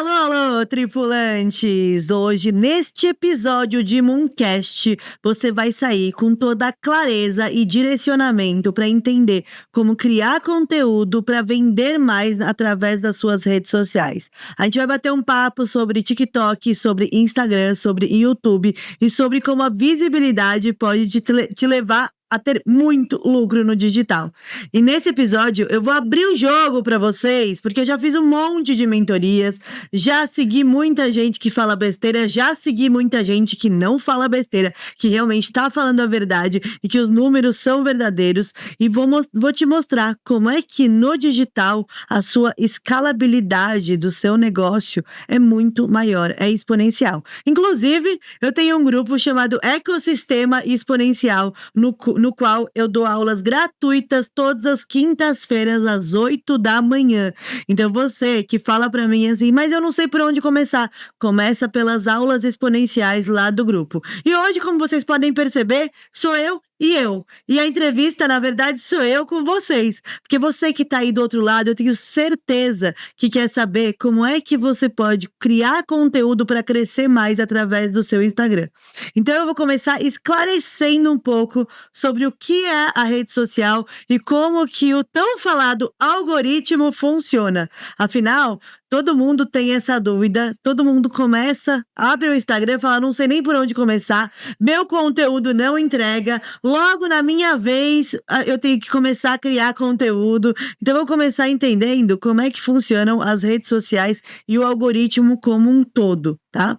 Alô, alô, tripulantes! Hoje, neste episódio de Mooncast, você vai sair com toda a clareza e direcionamento para entender como criar conteúdo para vender mais através das suas redes sociais. A gente vai bater um papo sobre TikTok, sobre Instagram, sobre YouTube e sobre como a visibilidade pode te levar a ter muito lucro no digital. E nesse episódio eu vou abrir o jogo para vocês, porque eu já fiz um monte de mentorias, já segui muita gente que fala besteira, já segui muita gente que não fala besteira, que realmente está falando a verdade e que os números são verdadeiros, e vou te mostrar como é que no digital a sua escalabilidade do seu negócio é muito maior, é exponencial. Inclusive, eu tenho um grupo chamado Ecossistema Exponencial, no qual eu dou aulas gratuitas todas as quintas-feiras às 8 da manhã. Então você que fala para mim assim, mas eu não sei por onde começar, começa pelas aulas exponenciais lá do grupo. E hoje, como vocês podem perceber, sou eu e eu. E a entrevista, na verdade, sou eu com vocês. Porque você que tá aí do outro lado, eu tenho certeza que quer saber como é que você pode criar conteúdo para crescer mais através do seu Instagram. Então eu vou começar esclarecendo um pouco sobre o que é a rede social e como que o tão falado algoritmo funciona. Afinal, todo mundo tem essa dúvida, todo mundo abre o Instagram e fala, não sei nem por onde começar, meu conteúdo não entrega, logo na minha vez eu tenho que começar a criar conteúdo. Então eu vou começar entendendo como é que funcionam as redes sociais e o algoritmo como um todo, tá?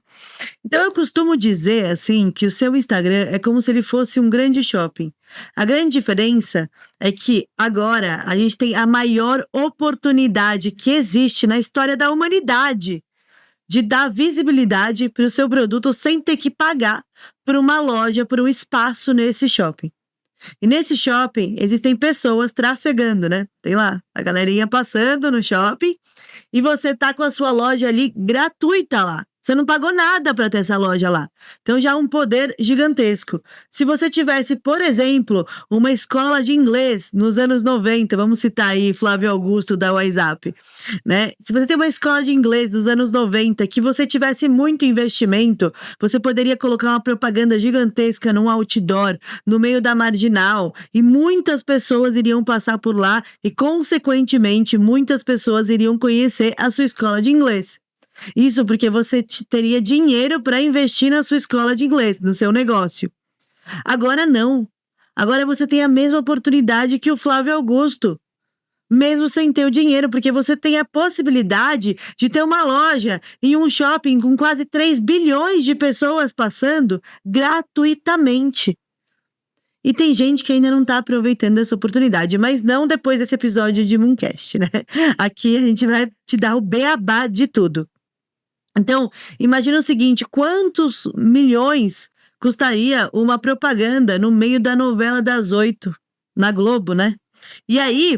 Então eu costumo dizer assim que o seu Instagram é como se ele fosse um grande shopping. A grande diferença é que agora a gente tem a maior oportunidade que existe na história da humanidade de dar visibilidade para o seu produto sem ter que pagar por uma loja, por um espaço nesse shopping. E nesse shopping existem pessoas trafegando, né? Tem lá a galerinha passando no shopping e você tá com a sua loja ali gratuita lá. Você não pagou nada para ter essa loja lá. Então já é um poder gigantesco. Se você tivesse, por exemplo, uma escola de inglês nos anos 90, vamos citar aí Flávio Augusto da WhatsApp, né? Se você tem uma escola de inglês nos anos 90, que você tivesse muito investimento, você poderia colocar uma propaganda gigantesca num outdoor, no meio da marginal, e muitas pessoas iriam passar por lá e, consequentemente, muitas pessoas iriam conhecer a sua escola de inglês. Isso porque você teria dinheiro para investir na sua escola de inglês, no seu negócio. Agora não. Agora você tem a mesma oportunidade que o Flávio Augusto, mesmo sem ter o dinheiro, porque você tem a possibilidade de ter uma loja em um shopping com quase 3 bilhões de pessoas passando gratuitamente. E tem gente que ainda não tá aproveitando essa oportunidade, mas não depois desse episódio de Mooncast, né? Aqui a gente vai te dar o beabá de tudo. Então, imagina o seguinte, quantos milhões custaria uma propaganda no meio da novela das 8, na Globo, né? E aí,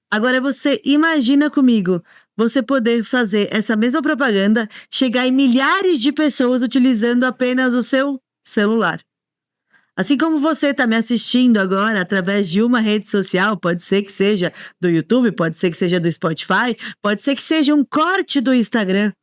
agora você imagina comigo, você poder fazer essa mesma propaganda, chegar em milhares de pessoas utilizando apenas o seu celular. Assim como você está me assistindo agora através de uma rede social, pode ser que seja do YouTube, pode ser que seja do Spotify, pode ser que seja um corte do Instagram.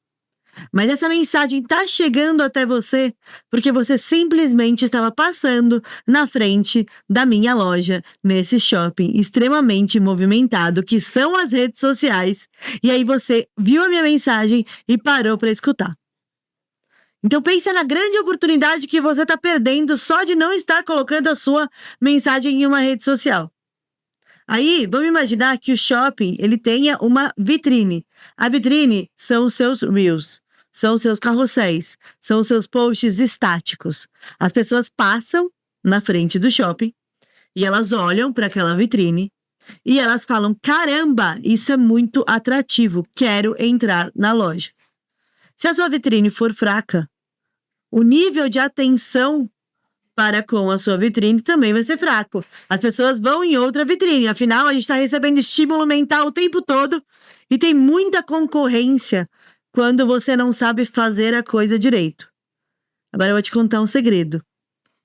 Mas essa mensagem está chegando até você porque você simplesmente estava passando na frente da minha loja nesse shopping extremamente movimentado que são as redes sociais. E aí você viu a minha mensagem e parou para escutar. Então pensa na grande oportunidade que você está perdendo só de não estar colocando a sua mensagem em uma rede social. Aí, vamos imaginar que o shopping, ele tenha uma vitrine. A vitrine são os seus reels, são os seus carrosséis, são os seus posts estáticos. As pessoas passam na frente do shopping e elas olham para aquela vitrine e elas falam, caramba, isso é muito atrativo, quero entrar na loja. Se a sua vitrine for fraca, o nível de atenção para com a sua vitrine também vai ser fraco. As pessoas vão em outra vitrine, afinal a gente está recebendo estímulo mental o tempo todo e tem muita concorrência quando você não sabe fazer a coisa direito. Agora eu vou te contar um segredo.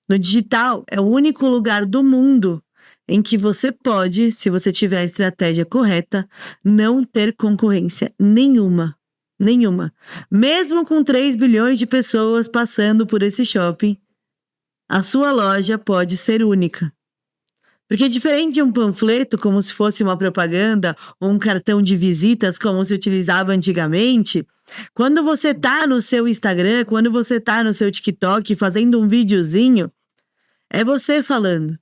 No digital é o único lugar do mundo em que você pode, se você tiver a estratégia correta, não ter concorrência nenhuma. Nenhuma. Mesmo com 3 bilhões de pessoas passando por esse shopping, a sua loja pode ser única. Porque diferente de um panfleto, como se fosse uma propaganda, ou um cartão de visitas, como se utilizava antigamente, quando você tá no seu Instagram, quando você tá no seu TikTok fazendo um videozinho, é você falando.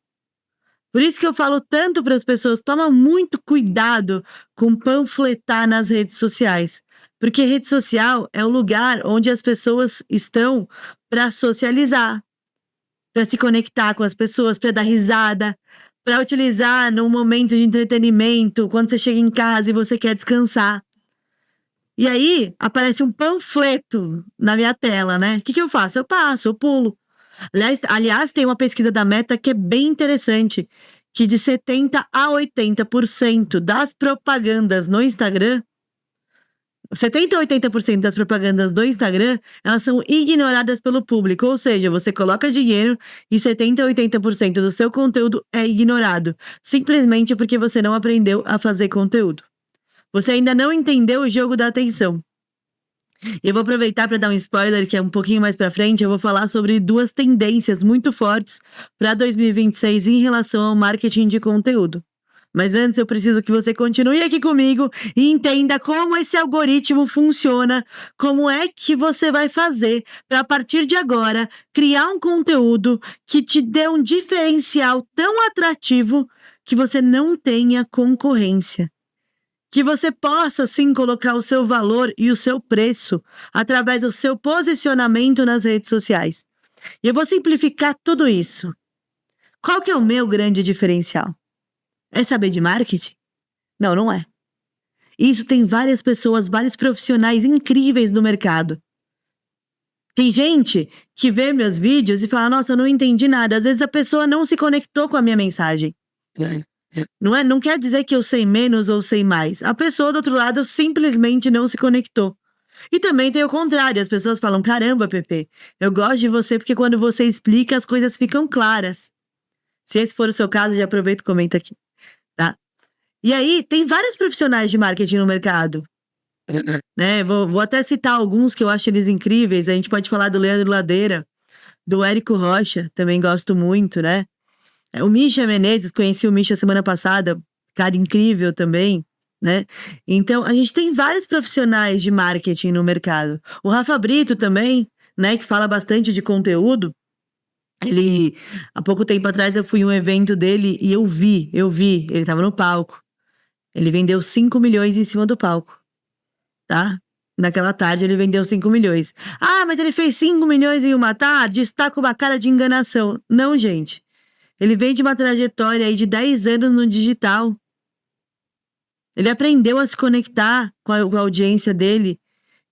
Por isso que eu falo tanto para as pessoas, toma muito cuidado com panfletar nas redes sociais. Porque rede social é o lugar onde as pessoas estão para socializar, para se conectar com as pessoas, para dar risada, para utilizar num momento de entretenimento, quando você chega em casa e você quer descansar. E aí aparece um panfleto na minha tela, né? O que eu faço? Eu passo, eu pulo. Aliás, tem uma pesquisa da Meta que é bem interessante, que de 70 a 80% das propagandas no Instagram, 70 a 80% das propagandas do Instagram, elas são ignoradas pelo público, ou seja, você coloca dinheiro e 70 a 80% do seu conteúdo é ignorado, simplesmente porque você não aprendeu a fazer conteúdo. Você ainda não entendeu o jogo da atenção. Eu vou aproveitar para dar um spoiler, que é um pouquinho mais para frente, eu vou falar sobre 2 tendências muito fortes para 2026 em relação ao marketing de conteúdo. Mas antes eu preciso que você continue aqui comigo e entenda como esse algoritmo funciona, como é que você vai fazer para, a partir de agora, criar um conteúdo que te dê um diferencial tão atrativo que você não tenha concorrência. Que você possa, sim, colocar o seu valor e o seu preço através do seu posicionamento nas redes sociais. E eu vou simplificar tudo isso. Qual que é o meu grande diferencial? É saber de marketing? Não, não é. Isso tem várias pessoas, vários profissionais incríveis no mercado. Tem gente que vê meus vídeos e fala, nossa, eu não entendi nada. Às vezes a pessoa não se conectou com a minha mensagem. Não quer dizer que eu sei menos ou sei mais. A pessoa do outro lado simplesmente não se conectou. E também tem o contrário, as pessoas falam, caramba, Pepe, eu gosto de você porque quando você explica as coisas ficam claras. Se esse for o seu caso, já aproveita e comenta aqui, tá? E aí, tem vários profissionais de marketing no mercado, né? Vou até citar alguns que eu acho eles incríveis. A gente pode falar do Leandro Ladeira, do Érico Rocha, também gosto muito, né? O Misha Menezes, conheci o Misha semana passada, cara incrível também, né? Então, a gente tem vários profissionais de marketing no mercado. O Rafa Brito também, né, que fala bastante de conteúdo. Ele, há pouco tempo atrás, eu fui em um evento dele e eu vi, ele tava no palco. Ele vendeu 5 milhões em cima do palco, tá? Naquela tarde ele vendeu 5 milhões. Ah, mas ele fez 5 milhões em uma tarde? Está com uma cara de enganação. Não, gente. Ele vem de uma trajetória aí de 10 anos no digital. Ele aprendeu a se conectar com a audiência dele.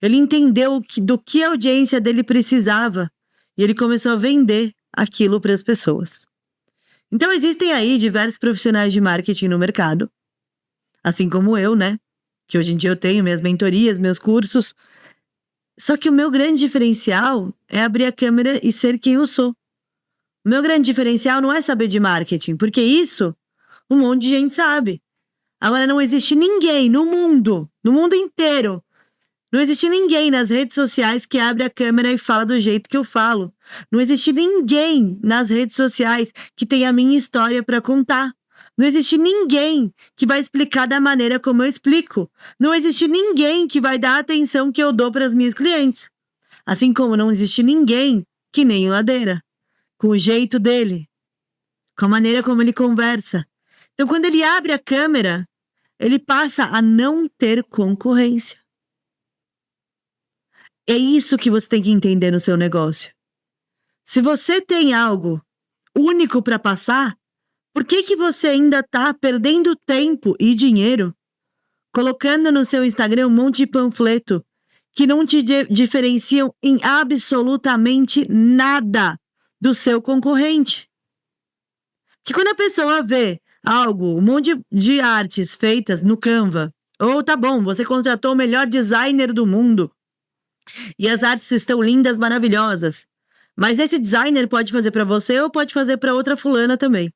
Ele entendeu do que a audiência dele precisava. E ele começou a vender aquilo para as pessoas. Então existem aí diversos profissionais de marketing no mercado. Assim como eu, né? Que hoje em dia eu tenho minhas mentorias, meus cursos. Só que o meu grande diferencial é abrir a câmera e ser quem eu sou. O meu grande diferencial não é saber de marketing, porque isso um monte de gente sabe. Agora, não existe ninguém no mundo inteiro, não existe ninguém nas redes sociais que abre a câmera e fala do jeito que eu falo. Não existe ninguém nas redes sociais que tem a minha história para contar. Não existe ninguém que vai explicar da maneira como eu explico. Não existe ninguém que vai dar a atenção que eu dou para as minhas clientes. Assim como não existe ninguém que nem o Ladeira. Com o jeito dele, com a maneira como ele conversa. Então, quando ele abre a câmera, ele passa a não ter concorrência. É isso que você tem que entender no seu negócio. Se você tem algo único para passar, por que você ainda está perdendo tempo e dinheiro colocando no seu Instagram um monte de panfleto que não te diferenciam em absolutamente nada do seu concorrente? Que quando a pessoa vê algo, um monte de artes feitas no Canva, ou tá bom, você contratou o melhor designer do mundo e as artes estão lindas, maravilhosas, mas esse designer pode fazer para você ou pode fazer para outra fulana também.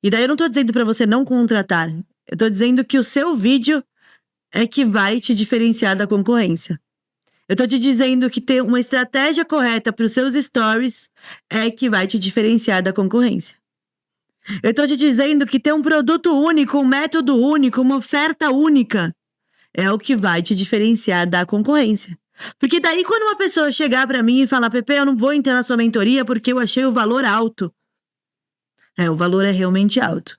E daí eu não tô dizendo para você não contratar, eu tô dizendo que o seu vídeo é que vai te diferenciar da concorrência. Eu tô te dizendo que ter uma estratégia correta para os seus stories é que vai te diferenciar da concorrência. Eu tô te dizendo que ter um produto único, um método único, uma oferta única é o que vai te diferenciar da concorrência. Porque daí quando uma pessoa chegar para mim e falar, Pepe, eu não vou entrar na sua mentoria porque eu achei o valor alto. O valor é realmente alto.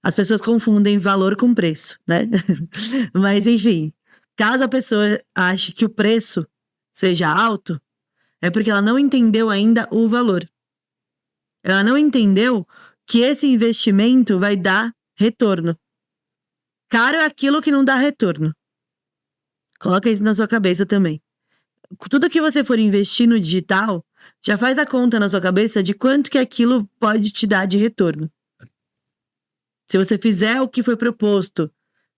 As pessoas confundem valor com preço, né? Mas enfim, caso a pessoa ache que o preço seja alto, é porque ela não entendeu ainda o valor. Ela não entendeu que esse investimento vai dar retorno. Caro é aquilo que não dá retorno. Coloca isso na sua cabeça também. Tudo que você for investir no digital, já faz a conta na sua cabeça de quanto que aquilo pode te dar de retorno. Se você fizer o que foi proposto,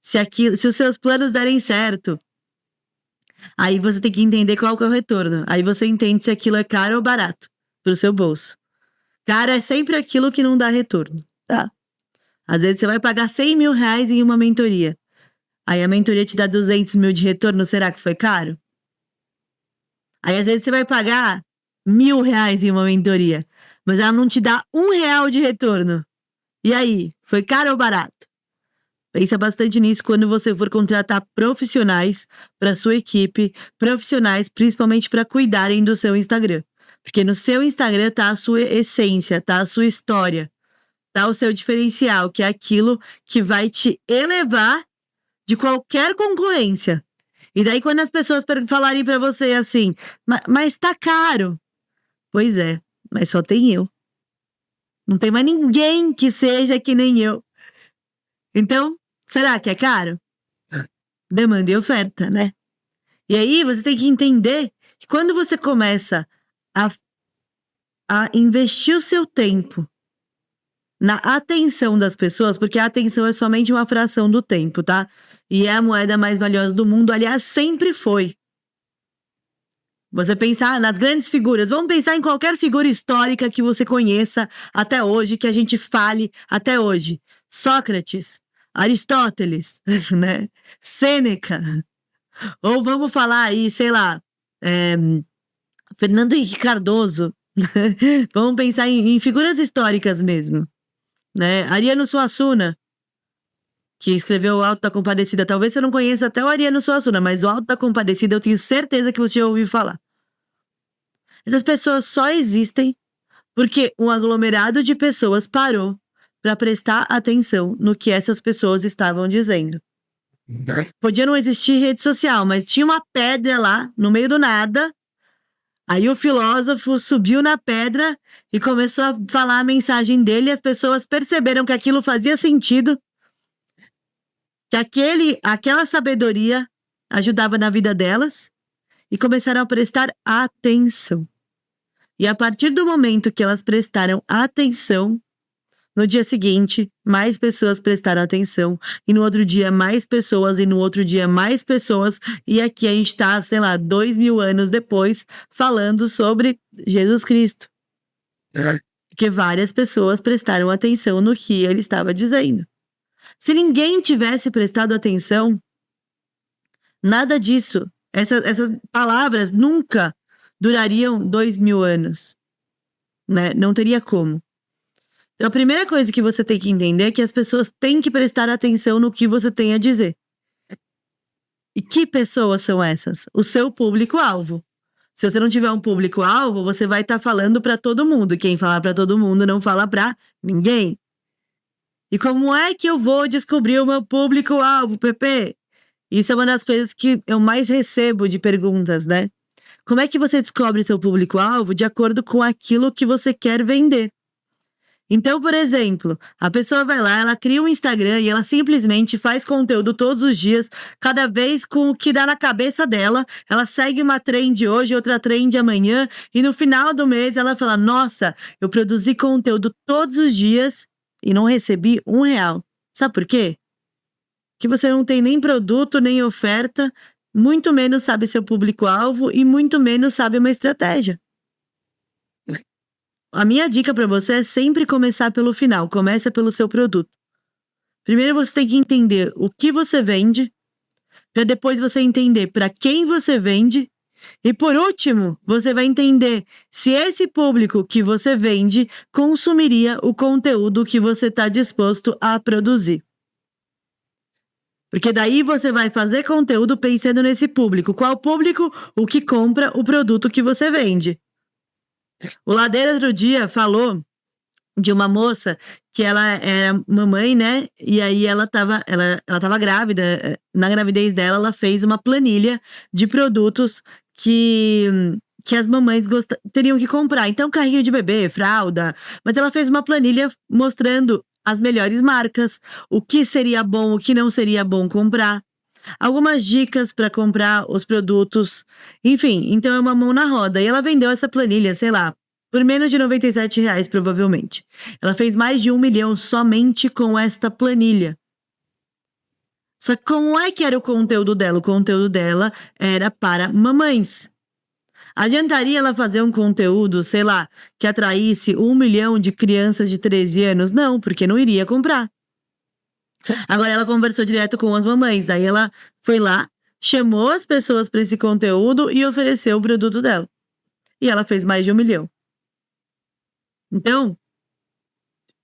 se os seus planos derem certo, aí você tem que entender qual que é o retorno. Aí você entende se aquilo é caro ou barato pro seu bolso. Caro é sempre aquilo que não dá retorno, tá? Às vezes você vai pagar 100 mil reais em uma mentoria. Aí a mentoria te dá 200 mil de retorno, será que foi caro? Aí às vezes você vai pagar 1.000 reais em uma mentoria, mas ela não te dá R$ 1 de retorno. E aí, foi caro ou barato? Pensa bastante nisso quando você for contratar profissionais para sua equipe, profissionais principalmente para cuidarem do seu Instagram. Porque no seu Instagram tá a sua essência, tá a sua história, tá o seu diferencial, que é aquilo que vai te elevar de qualquer concorrência. E daí quando as pessoas falarem para você assim, mas tá caro. Pois é, mas só tem eu. Não tem mais ninguém que seja que nem eu. Então, será que é caro? Demanda e oferta, né? E aí você tem que entender que quando você começa a investir o seu tempo na atenção das pessoas, porque a atenção é somente uma fração do tempo, tá? E é a moeda mais valiosa do mundo, aliás, sempre foi. Você pensar nas grandes figuras, vamos pensar em qualquer figura histórica que você conheça até hoje, que a gente fale até hoje. Sócrates, Aristóteles, né? Sêneca. Ou vamos falar aí, sei lá, Fernando Henrique Cardoso. Vamos pensar em figuras históricas mesmo, né? Ariano Suassuna, que escreveu o Alto da Compadecida. Talvez você não conheça até o Ariano Suassuna, mas o Alto da Compadecida eu tenho certeza que você já ouviu falar. Essas pessoas só existem porque um aglomerado de pessoas parou para prestar atenção no que essas pessoas estavam dizendo. Podia não existir rede social, mas tinha uma pedra lá, no meio do nada. Aí o filósofo subiu na pedra e começou a falar a mensagem dele e as pessoas perceberam que aquilo fazia sentido, que aquela sabedoria ajudava na vida delas e começaram a prestar atenção. E a partir do momento que elas prestaram atenção, no dia seguinte, mais pessoas prestaram atenção, e no outro dia mais pessoas, e no outro dia mais pessoas, e aqui a gente tá, sei lá, 2.000 anos depois, falando sobre Jesus Cristo. Porque várias pessoas prestaram atenção no que ele estava dizendo. Se ninguém tivesse prestado atenção, nada disso, essas palavras nunca durariam 2.000 anos, né? Não teria como. Então, a primeira coisa que você tem que entender é que as pessoas têm que prestar atenção no que você tem a dizer. E que pessoas são essas? O seu público-alvo. Se você não tiver um público-alvo, você vai estar falando para todo mundo. Quem falar para todo mundo não fala para ninguém. E como é que eu vou descobrir o meu público-alvo, Pepe? Isso é uma das coisas que eu mais recebo de perguntas, né? Como é que você descobre seu público-alvo de acordo com aquilo que você quer vender? Então, por exemplo, a pessoa vai lá, ela cria um Instagram e ela simplesmente faz conteúdo todos os dias, cada vez com o que dá na cabeça dela. Ela segue uma trend hoje, outra trend amanhã, e no final do mês ela fala: nossa, eu produzi conteúdo todos os dias e não recebi R$ 1. Sabe por quê? Que você não tem nem produto, nem oferta, muito menos sabe seu público-alvo e muito menos sabe uma estratégia. A minha dica para você é sempre começar pelo final. Começa pelo seu produto. Primeiro você tem que entender o que você vende, para depois você entender para quem você vende. E por último, você vai entender se esse público que você vende consumiria o conteúdo que você está disposto a produzir. Porque daí você vai fazer conteúdo pensando nesse público. Qual público? O que compra o produto que você vende. O Ladeira outro dia falou de uma moça que ela era mamãe, né? E aí ela tava grávida. Na gravidez dela, ela fez uma planilha de produtos que as mamães teriam que comprar. Então, carrinho de bebê, fralda. Mas ela fez uma planilha mostrando as melhores marcas, o que seria bom, o que não seria bom comprar. Algumas dicas para comprar os produtos. Enfim, então é uma mão na roda. E ela vendeu essa planilha, sei lá, por menos de R$ 97, provavelmente. Ela fez mais de 1 milhão somente com esta planilha. Só que como é que era o conteúdo dela? O conteúdo dela era para mamães. Adiantaria ela fazer um conteúdo, sei lá, que atraísse 1 milhão de crianças de 13 anos? Não, porque não iria comprar. Agora ela conversou direto com as mamães, aí ela foi lá, chamou as pessoas para esse conteúdo e ofereceu o produto dela. E ela fez mais de 1 milhão. Então,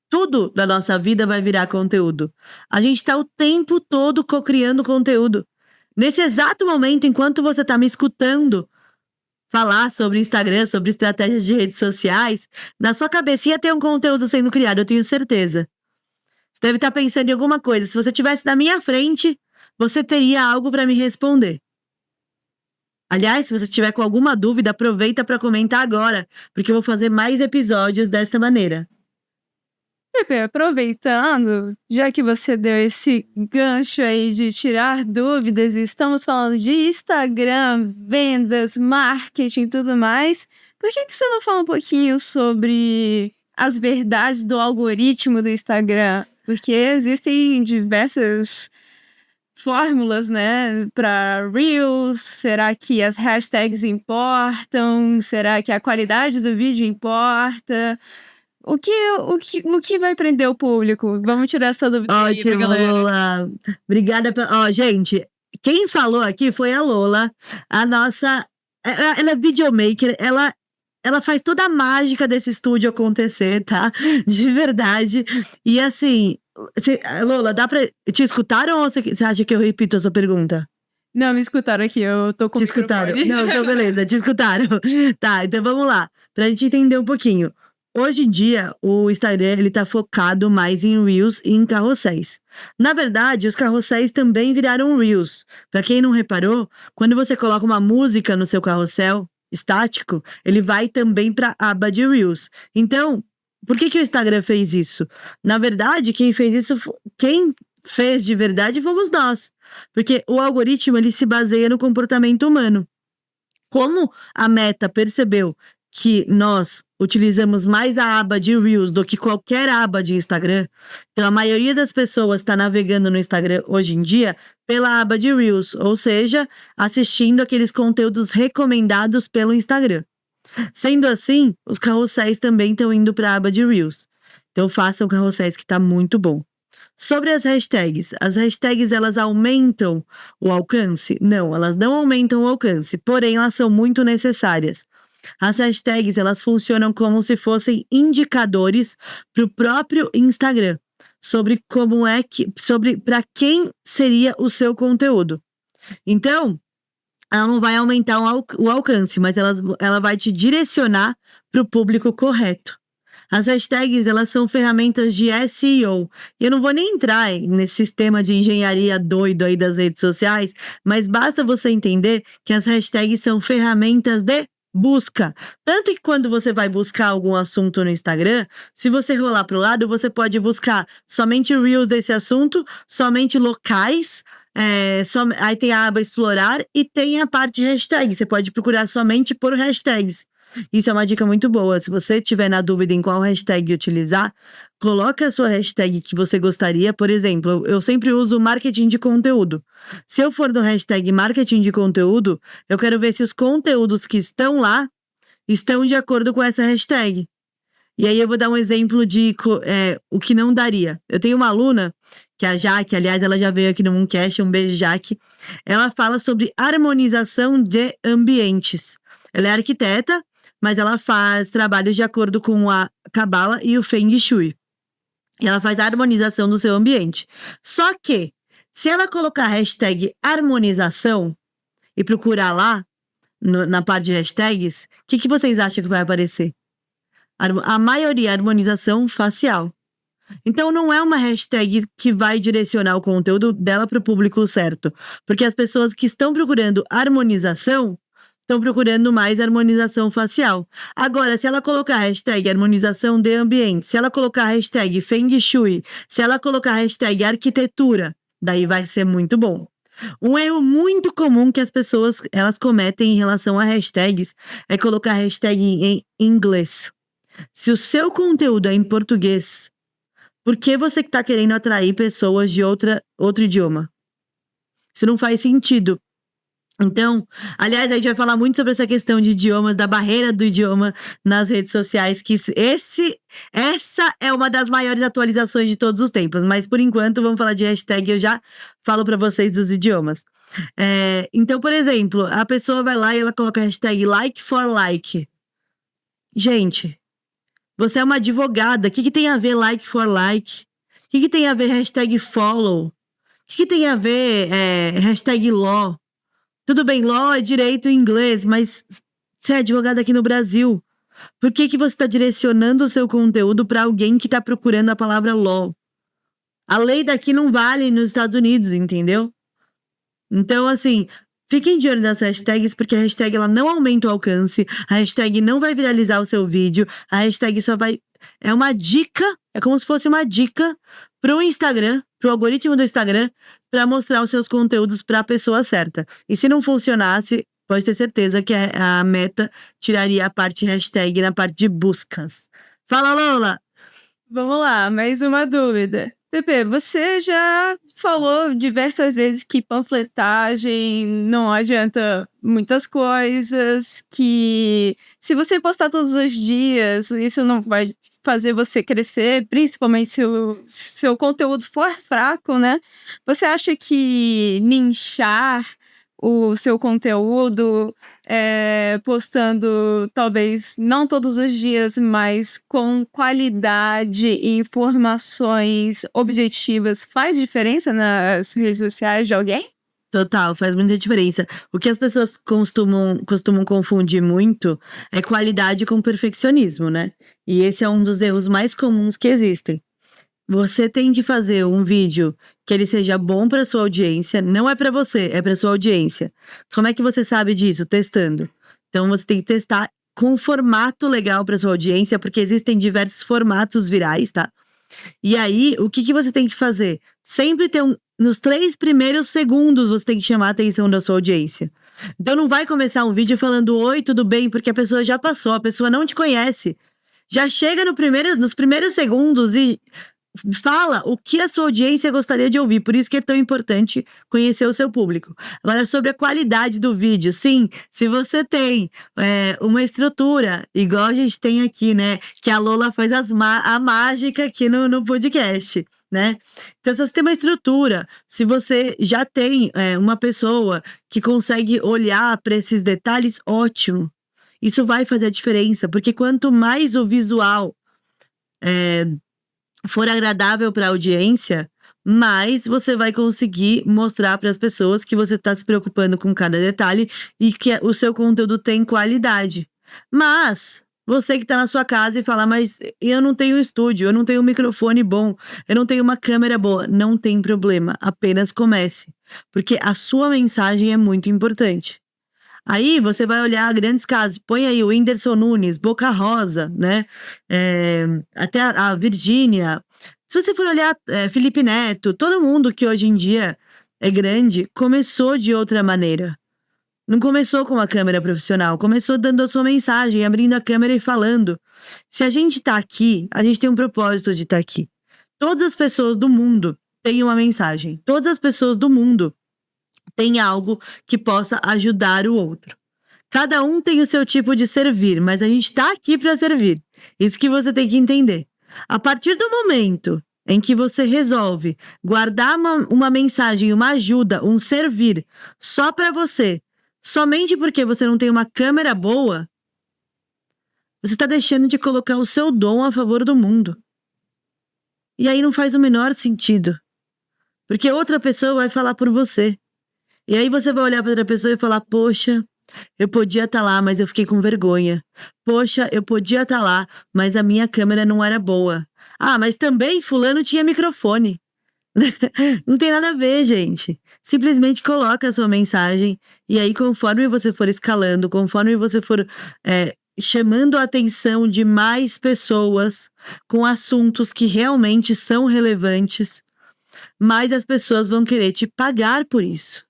tudo da nossa vida vai virar conteúdo. A gente está o tempo todo co-criando conteúdo. Nesse exato momento, enquanto você está me escutando falar sobre Instagram, sobre estratégias de redes sociais, na sua cabecinha tem um conteúdo sendo criado, eu tenho certeza. Você deve estar pensando em alguma coisa. Se você estivesse na minha frente, você teria algo para me responder. Aliás, se você estiver com alguma dúvida, aproveita para comentar agora, porque eu vou fazer mais episódios dessa maneira. Pepe, aproveitando, já que você deu esse gancho aí de tirar dúvidas, e estamos falando de Instagram, vendas, marketing e tudo mais, por que você não fala um pouquinho sobre as verdades do algoritmo do Instagram? Porque existem diversas fórmulas, né, para Reels. Será que as hashtags importam? Será que a qualidade do vídeo importa? O que vai prender o público? Vamos tirar essa dúvida aí pra Ótimo, galera. Lola. Obrigada. Gente, quem falou aqui foi a Lola, a nossa. Ela é videomaker, ela faz toda a mágica desse estúdio acontecer, tá? De verdade. E assim, Lola, dá pra. Te escutaram ou você acha que eu repito a sua pergunta? Não, me escutaram aqui, eu tô com Te o escutaram? microfone. Não, então beleza, te escutaram. Tá, então vamos lá. Pra gente entender um pouquinho. Hoje em dia, o Instagram, ele tá focado mais em Reels e em carrosséis. Na verdade, os carrosséis também viraram Reels. Pra quem não reparou, quando você coloca uma música no seu carrossel estático, ele vai também pra aba de Reels. Então, por que o Instagram fez isso? Na verdade, quem fez isso, quem fez de verdade fomos nós. Porque o algoritmo, ele se baseia no comportamento humano. Como a Meta percebeu que nós utilizamos mais a aba de Reels do que qualquer aba de Instagram, então a maioria das pessoas está navegando no Instagram hoje em dia pela aba de Reels, ou seja, assistindo aqueles conteúdos recomendados pelo Instagram. Sendo assim, os carrosséis também estão indo para a aba de Reels. Então façam carrosséis que está muito bom. Sobre as hashtags elas aumentam o alcance? Não, elas não aumentam o alcance, porém elas são muito necessárias. As hashtags, elas funcionam como se fossem indicadores para o próprio Instagram sobre para quem seria o seu conteúdo. Então, ela não vai aumentar o alcance, mas ela vai te direcionar para o público correto. As hashtags, elas são ferramentas de SEO. E eu não vou nem entrar nesse sistema de engenharia doido aí das redes sociais, mas basta você entender que as hashtags são ferramentas de busca. Tanto que quando você vai buscar algum assunto no Instagram, se você rolar para o lado, você pode buscar somente Reels desse assunto, somente locais, aí tem a aba explorar e tem a parte de hashtag. Você pode procurar somente por hashtags. Isso é uma dica muito boa. Se você tiver na dúvida em qual hashtag utilizar, coloque a sua hashtag que você gostaria. Por exemplo, eu sempre uso marketing de conteúdo. Se eu for no hashtag marketing de conteúdo, eu quero ver se os conteúdos que estão lá estão de acordo com essa hashtag. E aí eu vou dar um exemplo de o que não daria. Eu tenho uma aluna que é a Jaque, aliás, ela já veio aqui no Mooncast, um beijo, Jaque. Ela fala sobre harmonização de ambientes. Ela é arquiteta, mas ela faz trabalhos de acordo com a Cabala e o Feng Shui. E ela faz a harmonização do seu ambiente. Só que, se ela colocar a hashtag harmonização e procurar lá, na parte de hashtags, o que vocês acham que vai aparecer? A maioria, harmonização facial. Então, não é uma hashtag que vai direcionar o conteúdo dela para o público certo. Porque as pessoas que estão procurando harmonização estão procurando mais harmonização facial. Agora, se ela colocar a hashtag harmonização de ambiente, se ela colocar a hashtag Feng Shui, se ela colocar a hashtag arquitetura, daí vai ser muito bom. Um erro muito comum que as pessoas elas cometem em relação a hashtags é colocar hashtag em inglês. Se o seu conteúdo é em português, por que você que está querendo atrair pessoas de outro idioma? Isso não faz sentido. Então, aliás, a gente vai falar muito sobre essa questão de idiomas, da barreira do idioma nas redes sociais, que essa é uma das maiores atualizações de todos os tempos. Mas, por enquanto, vamos falar de hashtag, eu já falo para vocês dos idiomas. Então, por exemplo, a pessoa vai lá e ela coloca a hashtag like for like. Gente, você é uma advogada, o que tem a ver like for like? O que tem a ver hashtag follow? O que tem a ver hashtag law? Tudo bem, law é direito em inglês, mas você é advogada aqui no Brasil. Por que você está direcionando o seu conteúdo para alguém que está procurando a palavra law? A lei daqui não vale nos Estados Unidos, entendeu? Então, assim, fiquem de olho nas hashtags, porque a hashtag ela não aumenta o alcance, a hashtag não vai viralizar o seu vídeo, a hashtag só vai... É uma dica, é como se fosse uma dica pro Instagram, pro algoritmo do Instagram, para mostrar os seus conteúdos para a pessoa certa. E se não funcionasse, pode ter certeza que a Meta tiraria a parte hashtag na parte de buscas. Fala, Lola! Vamos lá, mais uma dúvida. Pepe, você já falou diversas vezes que panfletagem não adianta muitas coisas, que se você postar todos os dias, isso não vai fazer você crescer, principalmente se o seu conteúdo for fraco, né? Você acha que nichar o seu conteúdo, postando talvez não todos os dias, mas com qualidade e informações objetivas, faz diferença nas redes sociais de alguém? Total, faz muita diferença. O que as pessoas costumam confundir muito é qualidade com perfeccionismo, né? E esse é um dos erros mais comuns que existem. Você tem que fazer um vídeo que ele seja bom para sua audiência, não é para você, é para sua audiência. Como é que você sabe disso? Testando. Então você tem que testar com um formato legal para sua audiência, porque existem diversos formatos virais, tá? E aí, o que você tem que fazer? Sempre ter nos 3 primeiros segundos você tem que chamar a atenção da sua audiência. Então não vai começar um vídeo falando oi, tudo bem, porque a pessoa já passou, a pessoa não te conhece. Já chega nos primeiros segundos e fala o que a sua audiência gostaria de ouvir. Por isso que é tão importante conhecer o seu público. Agora, sobre a qualidade do vídeo. Sim, se você tem uma estrutura, igual a gente tem aqui, né? Que a Lola faz a mágica aqui no podcast, né? Então, se você tem uma estrutura, se você já tem uma pessoa que consegue olhar para esses detalhes, ótimo. Isso vai fazer a diferença, porque quanto mais o visual for agradável para a audiência, mais você vai conseguir mostrar para as pessoas que você está se preocupando com cada detalhe e que o seu conteúdo tem qualidade. Mas você que está na sua casa e fala, mas eu não tenho estúdio, eu não tenho um microfone bom, eu não tenho uma câmera boa, não tem problema, apenas comece, porque a sua mensagem é muito importante. Aí você vai olhar grandes casos, põe aí o Whindersson Nunes, Boca Rosa, né? Até a Virgínia. Se você for olhar Felipe Neto, todo mundo que hoje em dia é grande, começou de outra maneira. Não começou com uma câmera profissional, começou dando a sua mensagem, abrindo a câmera e falando. Se a gente tá aqui, a gente tem um propósito de estar aqui. Todas as pessoas do mundo têm uma mensagem. Todas as pessoas do mundo tem algo que possa ajudar o outro. Cada um tem o seu tipo de servir, mas a gente tá aqui para servir. Isso que você tem que entender. A partir do momento em que você resolve guardar uma mensagem, uma ajuda, um servir só para você, somente porque você não tem uma câmera boa, você está deixando de colocar o seu dom a favor do mundo. E aí não faz o menor sentido. Porque outra pessoa vai falar por você. E aí você vai olhar para outra pessoa e falar, poxa, eu podia estar lá, mas eu fiquei com vergonha. Poxa, eu podia estar lá, mas a minha câmera não era boa. Ah, mas também fulano tinha microfone. Não tem nada a ver, gente. Simplesmente coloca a sua mensagem e aí conforme você for escalando, conforme você for chamando a atenção de mais pessoas com assuntos que realmente são relevantes, mais as pessoas vão querer te pagar por isso.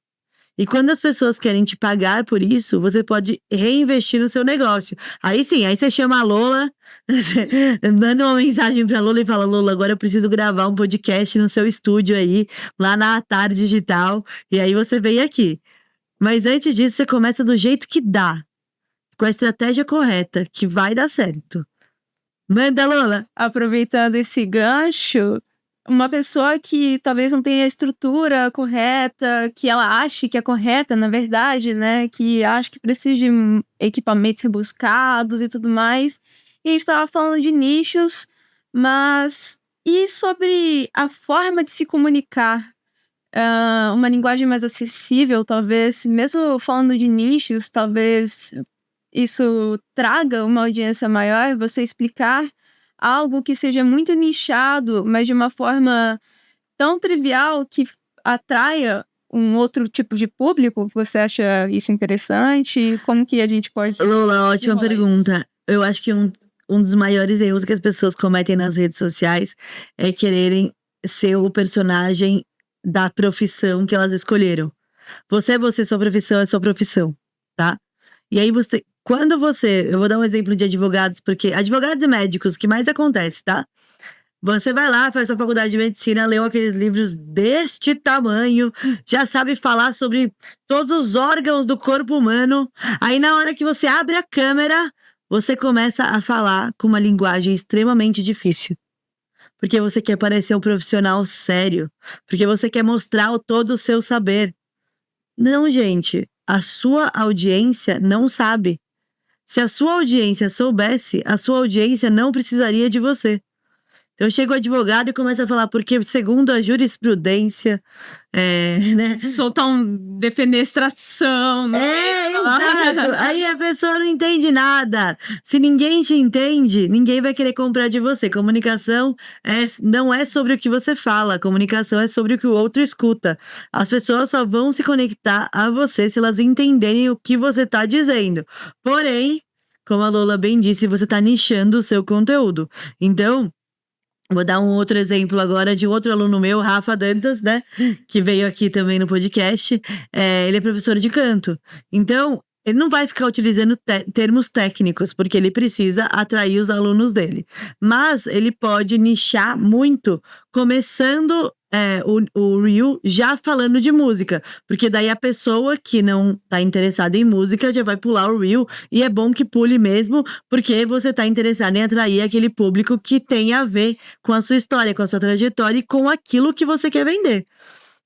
E quando as pessoas querem te pagar por isso, você pode reinvestir no seu negócio. Aí sim, aí você chama a Lola, manda uma mensagem pra Lola e fala, Lola, agora eu preciso gravar um podcast no seu estúdio aí, lá na Atar Digital, e aí você vem aqui. Mas antes disso, você começa do jeito que dá, com a estratégia correta, que vai dar certo. Manda, Lola! Aproveitando esse gancho, uma pessoa que talvez não tenha a estrutura correta, que ela ache que é correta, na verdade, né? Que acha que precisa de equipamentos rebuscados e tudo mais. E a gente estava falando de nichos, mas e sobre a forma de se comunicar? Uma linguagem mais acessível, talvez, mesmo falando de nichos, talvez isso traga uma audiência maior, você explicar algo que seja muito nichado, mas de uma forma tão trivial que atraia um outro tipo de público. Você acha isso interessante? Como que a gente pode... Lola, ótima desenrolar pergunta. isso? Eu acho que um dos maiores erros que as pessoas cometem nas redes sociais é quererem ser o personagem da profissão que elas escolheram. Você é você, sua profissão é sua profissão, tá? E aí eu vou dar um exemplo de advogados, porque advogados e médicos, o que mais acontece, tá? Você vai lá, faz sua faculdade de medicina, leu aqueles livros deste tamanho, já sabe falar sobre todos os órgãos do corpo humano. Aí na hora que você abre a câmera, você começa a falar com uma linguagem extremamente difícil. Porque você quer parecer um profissional sério, porque você quer mostrar todo o seu saber. Não, gente, a sua audiência não sabe. Se a sua audiência soubesse, a sua audiência não precisaria de você. Então chega o advogado e começa a falar, porque segundo a jurisprudência, né? Soltar defenestração. Exato. Aí a pessoa não entende nada. Se ninguém te entende, ninguém vai querer comprar de você. Comunicação não é sobre o que você fala, comunicação é sobre o que o outro escuta. As pessoas só vão se conectar a você se elas entenderem o que você está dizendo. Porém, como a Lola bem disse, você está nichando o seu conteúdo. Então, vou dar um outro exemplo agora de outro aluno meu, Rafa Dantas, né? Que veio aqui também no podcast. Ele é professor de canto. Então, ele não vai ficar utilizando termos técnicos, porque ele precisa atrair os alunos dele. Mas ele pode nichar muito, começando o Reel já falando de música. Porque daí a pessoa que não tá interessada em música já vai pular o Reel. E é bom que pule mesmo, porque você tá interessado em atrair aquele público que tem a ver com a sua história, com a sua trajetória e com aquilo que você quer vender.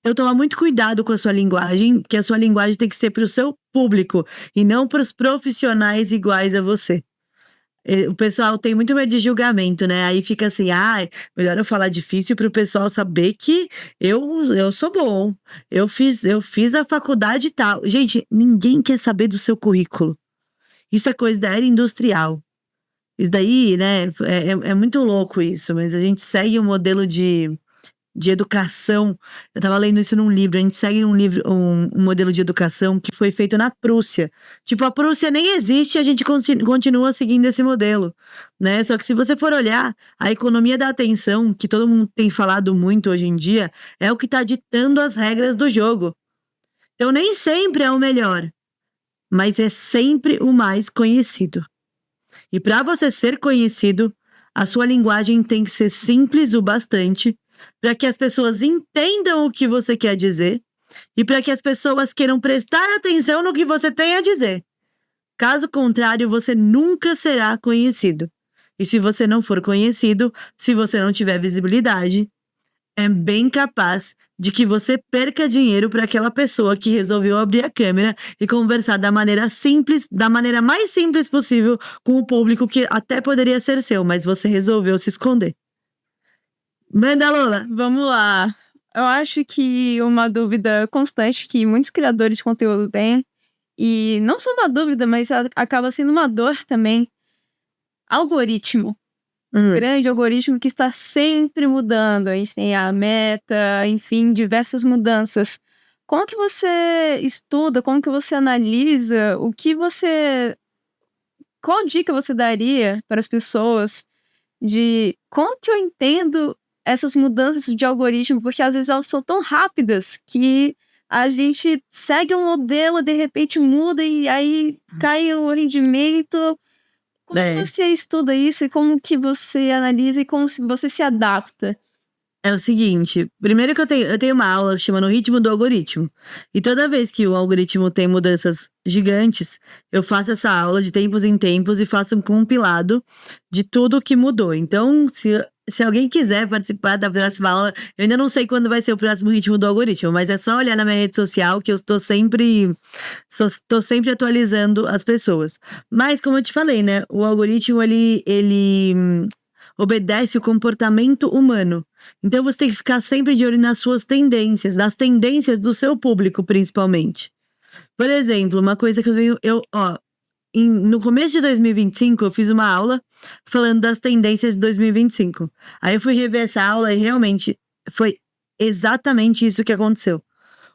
Eu tomo muito cuidado com a sua linguagem, porque a sua linguagem tem que ser para o seu público e não para os profissionais iguais a você. O pessoal tem muito medo de julgamento, né? Aí fica assim, melhor eu falar difícil para o pessoal saber que eu sou bom. Eu fiz a faculdade e tal. Gente, ninguém quer saber do seu currículo. Isso é coisa da era industrial. Isso daí, né? É muito louco isso, mas a gente segue um modelo de educação. Eu tava lendo isso num livro. A gente segue um modelo de educação que foi feito na Prússia. Tipo, a Prússia nem existe, a gente continua seguindo esse modelo, né? Só que se você for olhar, a economia da atenção, que todo mundo tem falado muito hoje em dia, é o que tá ditando as regras do jogo. Então nem sempre é o melhor, mas é sempre o mais conhecido. E para você ser conhecido, a sua linguagem tem que ser simples o bastante para que as pessoas entendam o que você quer dizer e para que as pessoas queiram prestar atenção no que você tem a dizer. Caso contrário, você nunca será conhecido. E se você não for conhecido, se você não tiver visibilidade, é bem capaz de que você perca dinheiro para aquela pessoa que resolveu abrir a câmera e conversar da maneira simples, da maneira mais simples possível com o público que até poderia ser seu, mas você resolveu se esconder. Manda, Lola! Vamos lá. Eu acho que uma dúvida constante que muitos criadores de conteúdo têm, e não só uma dúvida, mas acaba sendo uma dor também, algoritmo. Grande algoritmo que está sempre mudando. A gente tem a meta, enfim, diversas mudanças. Como que você estuda, como que você analisa, qual dica você daria para as pessoas de como que eu entendo essas mudanças de algoritmo? Porque às vezes elas são tão rápidas que a gente segue um modelo, de repente muda e aí cai o rendimento. Como que você estuda isso e como que você analisa e como você se adapta? É o seguinte, primeiro que eu tenho uma aula que chama No Ritmo do Algoritmo. E toda vez que o algoritmo tem mudanças gigantes, eu faço essa aula de tempos em tempos e faço um compilado de tudo o que mudou. Então, se alguém quiser participar da próxima aula, eu ainda não sei quando vai ser o próximo Ritmo do Algoritmo, mas é só olhar na minha rede social que eu estou sempre atualizando as pessoas. Mas, como eu te falei, né, o algoritmo, ele obedece o comportamento humano. Então você tem que ficar sempre de olho nas suas tendências, nas tendências do seu público, principalmente. Por exemplo, uma coisa que no começo de 2025, eu fiz uma aula falando das tendências de 2025. Aí eu fui rever essa aula e realmente foi exatamente isso que aconteceu.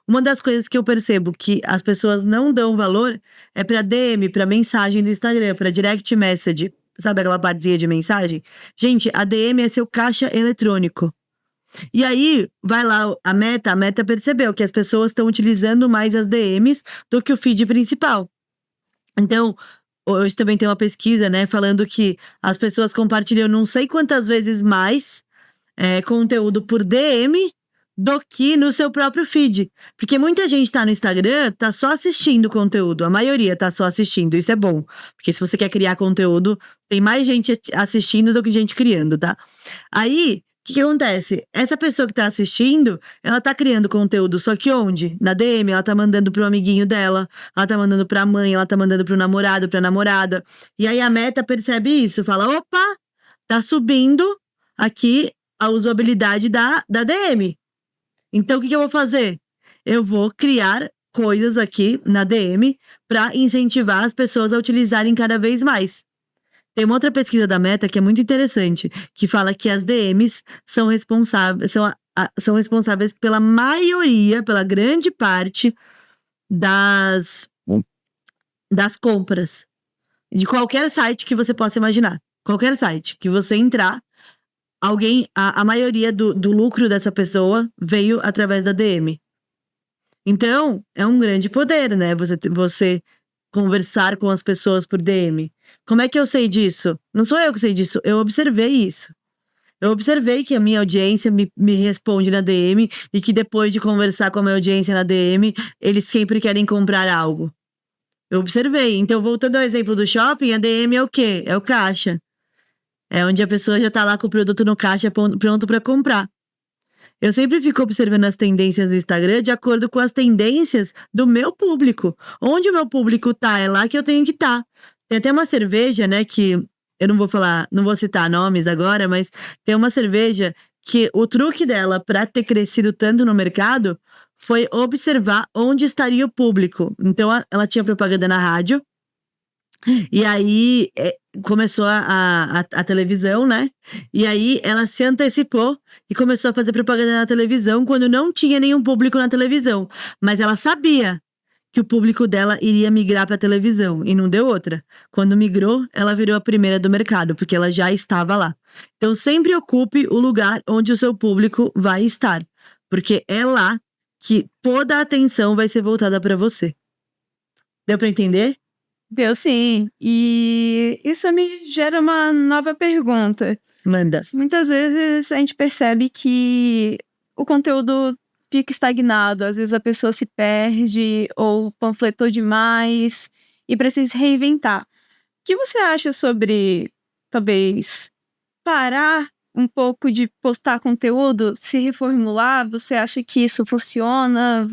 Uma das coisas que eu percebo que as pessoas não dão valor é pra DM, pra mensagem do Instagram, pra direct message. Sabe aquela partezinha de mensagem? Gente, a DM é seu caixa eletrônico. E aí, vai lá, a Meta percebeu que as pessoas estão utilizando mais as DMs do que o feed principal. Então, hoje também tem uma pesquisa, né, falando que as pessoas compartilham não sei quantas vezes mais conteúdo por DM do que no seu próprio feed. Porque muita gente tá no Instagram, tá só assistindo conteúdo. A maioria tá só assistindo, isso é bom. Porque se você quer criar conteúdo, tem mais gente assistindo do que gente criando, tá? Aí, o que acontece? Essa pessoa que tá assistindo, ela tá criando conteúdo, só que onde? Na DM, ela tá mandando pro amiguinho dela, ela tá mandando pra mãe, ela tá mandando pro namorado, pra namorada. E aí a Meta percebe isso, fala, opa, tá subindo aqui a usabilidade da DM. Então, o que eu vou fazer? Eu vou criar coisas aqui na DM para incentivar as pessoas a utilizarem cada vez mais. Tem uma outra pesquisa da Meta que é muito interessante, que fala que as DMs são responsáveis pela maioria, pela grande parte das compras de qualquer site que você possa imaginar. Qualquer site que você entrar, a maioria do lucro dessa pessoa veio através da DM. Então, é um grande poder, né? Você conversar com as pessoas por DM. Como é que eu sei disso? Não sou eu que sei disso, eu observei isso. Eu observei que a minha audiência me responde na DM e que depois de conversar com a minha audiência na DM, eles sempre querem comprar algo. Eu observei. Então, voltando ao exemplo do shopping, a DM é o quê? É o caixa. É onde a pessoa já tá lá com o produto no caixa pronto para comprar. Eu sempre fico observando as tendências do Instagram de acordo com as tendências do meu público. Onde o meu público tá, é lá que eu tenho que estar. Tem até uma cerveja, né, que eu não vou citar nomes agora, mas tem uma cerveja que o truque dela para ter crescido tanto no mercado foi observar onde estaria o público. Então ela tinha propaganda na rádio. E aí começou a televisão, né? E aí ela se antecipou e começou a fazer propaganda na televisão quando não tinha nenhum público na televisão. Mas ela sabia que o público dela iria migrar para a televisão e não deu outra. Quando migrou, ela virou a primeira do mercado, porque ela já estava lá. Então sempre ocupe o lugar onde o seu público vai estar, porque é lá que toda a atenção vai ser voltada para você. Deu para entender? Deu sim. E isso me gera uma nova pergunta. Manda. Muitas vezes a gente percebe que o conteúdo fica estagnado, às vezes a pessoa se perde ou panfletou demais e precisa se reinventar. O que você acha sobre, talvez, parar um pouco de postar conteúdo, se reformular? Você acha que isso funciona?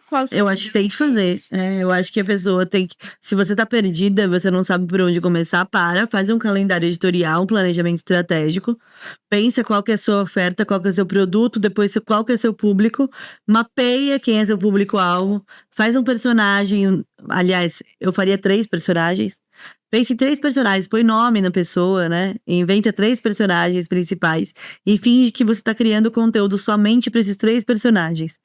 Qual a sua Eu acho que tem que fazer. Eu acho que a pessoa tem que. Se você tá perdida, você não sabe por onde começar, faz um calendário editorial, um planejamento estratégico. Pensa qual que é a sua oferta, qual que é o seu produto, depois qual que é seu público, mapeia quem é seu público-alvo, faz um personagem. Aliás, eu faria 3 personagens. Pense em 3 personagens, põe nome na pessoa, né? Inventa 3 personagens principais e finge que você tá criando conteúdo somente para esses 3 personagens.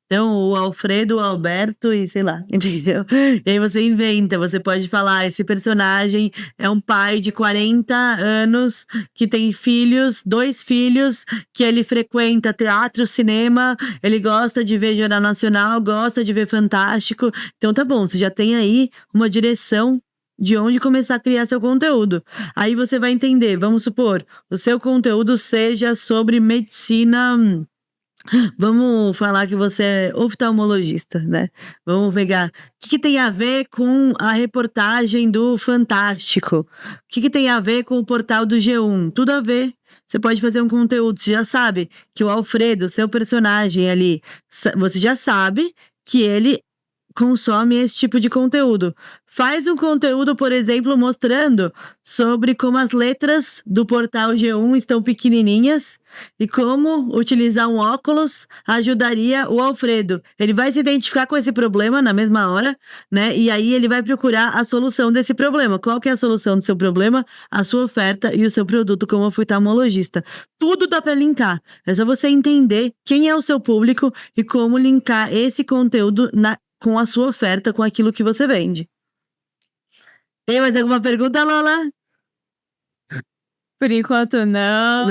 Então, o Alfredo, o Alberto e sei lá, entendeu? E aí você inventa, você pode falar, esse personagem é um pai de 40 anos que tem filhos, 2 filhos, que ele frequenta teatro, cinema, ele gosta de ver Jornal Nacional, gosta de ver Fantástico. Então tá bom, você já tem aí uma direção de onde começar a criar seu conteúdo. Aí você vai entender, vamos supor, o seu conteúdo seja sobre medicina. Vamos falar que você é oftalmologista, né? Vamos pegar. O que tem a ver com a reportagem do Fantástico? O que tem a ver com o portal do G1? Tudo a ver. Você pode fazer um conteúdo. Você já sabe que o Alfredo, seu personagem ali, você já sabe que ele consome esse tipo de conteúdo. Faz um conteúdo, por exemplo, mostrando sobre como as letras do portal G1 estão pequenininhas e como utilizar um óculos ajudaria o Alfredo. Ele vai se identificar com esse problema na mesma hora, né? E aí ele vai procurar a solução desse problema. Qual que é a solução do seu problema? A sua oferta e o seu produto como oftalmologista. Tudo dá para linkar. É só você entender quem é o seu público e como linkar esse conteúdo com a sua oferta, com aquilo que você vende. Tem mais alguma pergunta, Lola? Por enquanto, não.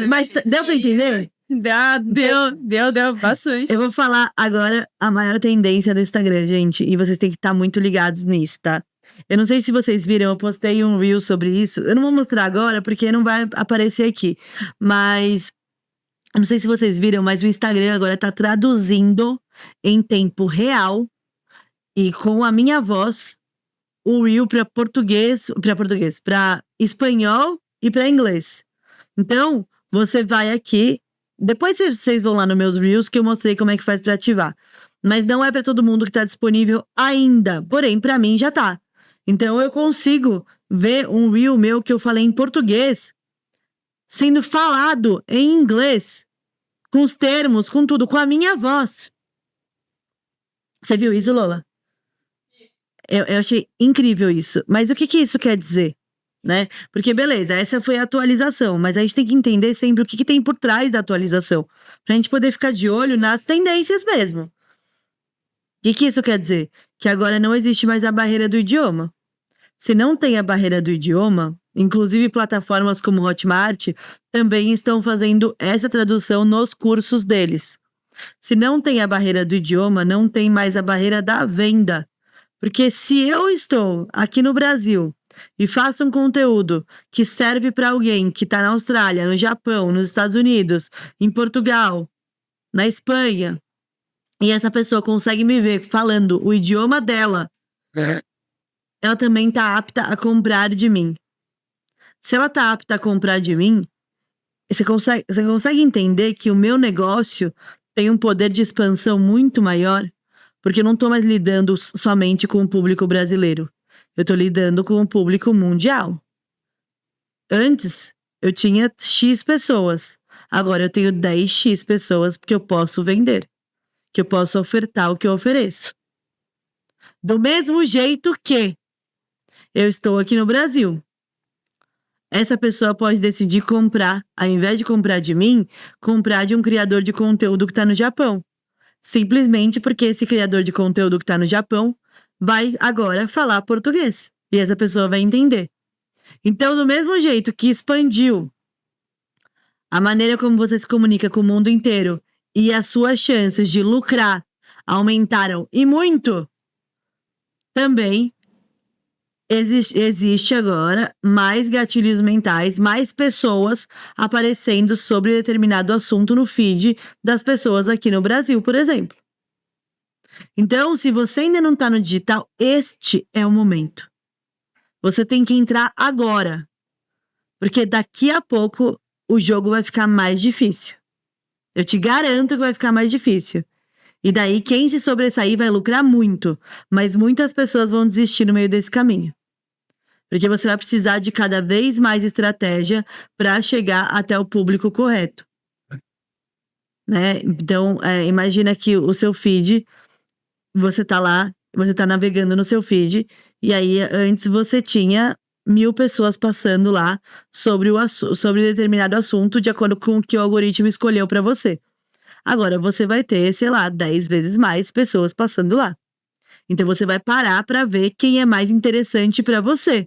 Mas deu para entender? Deu bastante. Eu vou falar agora a maior tendência do Instagram, gente, e vocês têm que estar muito ligados nisso, tá? Eu não sei se vocês viram, eu postei um reel sobre isso. Eu não vou mostrar agora, porque não vai aparecer aqui. Mas, eu não sei se vocês viram, mas o Instagram agora tá traduzindo em tempo real e com a minha voz o reel para espanhol e para inglês. Então, você vai aqui, depois vocês vão lá nos meus reels que eu mostrei como é que faz para ativar. Mas não é para todo mundo que tá disponível ainda, porém para mim já tá. Então eu consigo ver um reel meu que eu falei em português sendo falado em inglês, com os termos, com tudo, com a minha voz. Você viu isso, Lola? Eu achei incrível isso. Mas o que isso quer dizer? Né? Porque, beleza, essa foi a atualização, mas a gente tem que entender sempre o que tem por trás da atualização, pra gente poder ficar de olho nas tendências mesmo. O que isso quer dizer? Que agora não existe mais a barreira do idioma. Se não tem a barreira do idioma, inclusive plataformas como Hotmart também estão fazendo essa tradução nos cursos deles. Se não tem a barreira do idioma, não tem mais a barreira da venda. Porque se eu estou aqui no Brasil e faço um conteúdo que serve para alguém que está na Austrália, no Japão, nos Estados Unidos, em Portugal, na Espanha, e essa pessoa consegue me ver falando o idioma dela, ela também está apta a comprar de mim. Se ela está apta a comprar de mim, você consegue entender que o meu negócio tem um poder de expansão muito maior? Porque eu não estou mais lidando somente com o público brasileiro. Eu estou lidando com o público mundial. Antes, eu tinha X pessoas. Agora eu tenho 10X pessoas que eu posso vender. Que eu posso ofertar o que eu ofereço. Do mesmo jeito que eu estou aqui no Brasil. Essa pessoa pode decidir comprar, ao invés de comprar de mim, comprar de um criador de conteúdo que está no Japão. Simplesmente porque esse criador de conteúdo que está no Japão vai agora falar português. E essa pessoa vai entender. Então, do mesmo jeito que expandiu a maneira como você se comunica com o mundo inteiro e as suas chances de lucrar aumentaram e muito, também existe agora mais gatilhos mentais, mais pessoas aparecendo sobre determinado assunto no feed das pessoas aqui no Brasil, por exemplo. Então, se você ainda não está no digital, este é o momento. Você tem que entrar agora. Porque daqui a pouco o jogo vai ficar mais difícil. Eu te garanto que vai ficar mais difícil. E daí, quem se sobressair vai lucrar muito, mas muitas pessoas vão desistir no meio desse caminho. Porque você vai precisar de cada vez mais estratégia para chegar até o público correto. Né? Então, imagina que o seu feed, você tá lá, você tá navegando no seu feed, e aí antes você tinha 1000 pessoas passando lá sobre determinado assunto, de acordo com o que o algoritmo escolheu para você. Agora você vai ter, sei lá, 10 vezes mais pessoas passando lá. Então você vai parar para ver quem é mais interessante para você.